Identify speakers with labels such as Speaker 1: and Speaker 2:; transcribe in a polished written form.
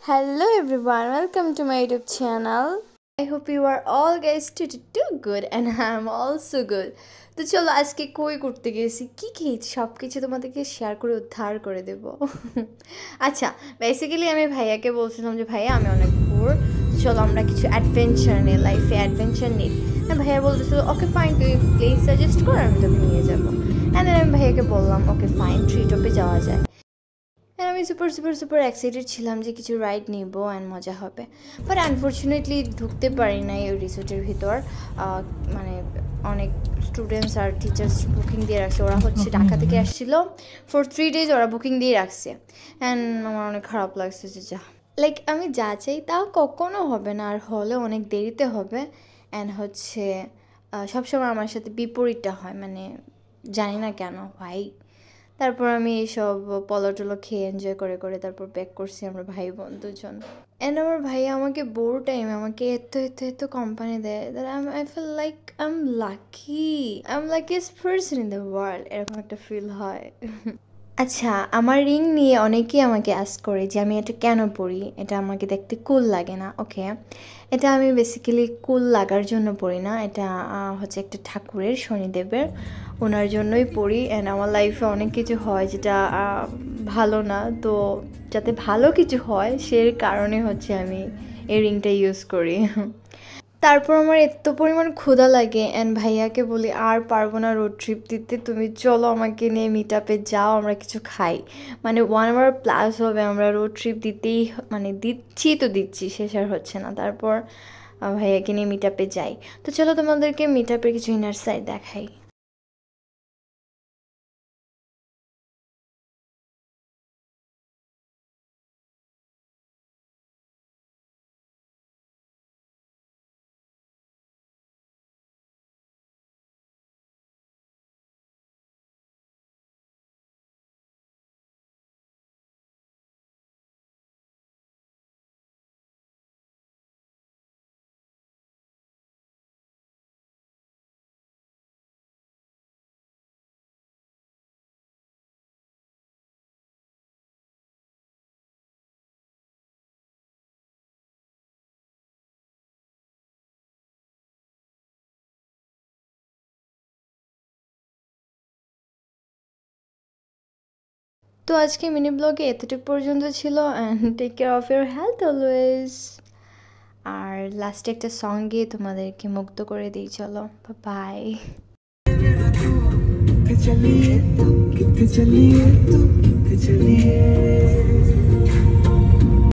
Speaker 1: Hello everyone, welcome to my YouTube channel. I hope you are all guys too good and I'm also good. তো চলো আজকে কই করতে গেছি কি খেয়েছি সব কিছু তোমাদেরকে শেয়ার করে উদ্ধার করে দেব। আচ্ছা, বেসিক্যালি আমি ভাইয়াকে বলছিলাম যে ভাইয়া আমি অনেক বোর, চলো আমরা কিছু অ্যাডভেঞ্চার নিই, লাইফে অ্যাডভেঞ্চার নিই। ভাইয়া বলতেছিল ওকে ফাইন, তুই প্লেস সাজেস্ট কর আমি তোকে নিয়ে যাবো। অ্যান্ড দেন আমি ভাইয়াকে বললাম ওকে ফাইন, ট্রি টপে যাওয়া যায়। আমি সুপার এক্সাইটেড ছিলাম যে কিছু রাইড নিব অ্যান্ড মজা হবে, বাট আনফর্চুনেটলি ঢুকতে পারি নাই ওই রিসোর্টের ভিতর। মানে অনেক স্টুডেন্টস আর টিচার্স বুকিং দিয়ে রাখছে, ওরা হচ্ছে ঢাকা থেকে আসছিলো ফর 3 days, ওরা বুকিং দিয়ে রাখছে। অ্যান্ড আমার অনেক খারাপ লাগছে যে যা, লাইক আমি যা চাই তা কখনো হবে না, আর হলে অনেক দেরিতে হবে। অ্যান্ড হচ্ছে সবসময় আমার সাথে বিপরীতটা হয়, মানে জানি না কেন ভাই। তারপর আমি এইসব পলো টলো খেয়ে এনজয় করে করে তারপর ব্যাক করছি আমরা ভাই বোন দুজন। অ্যান্ড আমার ভাই আমাকে বোর টাইমে আমাকে এত কোম্পানি দেয়, that I feel like I am luckiest person in the world, এরকম একটা ফিল হয়। আচ্ছা, আমার রিং নিয়ে অনেকেই আমাকে আস্ক করে যে আমি এটা কেন পরি, এটা আমাকে দেখতে কুল লাগে না। ওকে, এটা আমি বেসিক্যালি কুল লাগার জন্য পরি না, এটা হচ্ছে একটা ঠাকুরের, শনিদেবের, ওনার জন্যই পরি। অ্যান্ড আমার লাইফে অনেক কিছু হয় যেটা ভালো না, তো যাতে ভালো কিছু হয় সে কারণে হচ্ছে আমি এই রিংটা ইউজ করি। তারপর আমার এত পরিমাণ ক্ষুধা লাগে অ্যান্ড ভাইয়াকে বলি আর পারবো না রোড ট্রিপ দিতে, তুমি চলো আমাকে নিয়ে মিট আপে যাও, আমরা কিছু খাই। মানে 1 hour প্লাস হবে আমরা রোড ট্রিপ দিতেই, মানে দিচ্ছি শেষ আর হচ্ছে না। তারপর ভাইয়াকে নিয়ে মিট আপে যাই। তো চলো তোমাদেরকে মিট আপের কিছু ইনার সাইড দেখাই। তো আজকে মিনি ব্লগে এতটুকু পর্যন্ত ছিল, and take care of your health always. আর লাস্টে একটা সং গিয়ে তোমাদেরকে মুক্ত করে দিই, চলো বাই।
Speaker 2: किथे चलिए तू किथे चलिए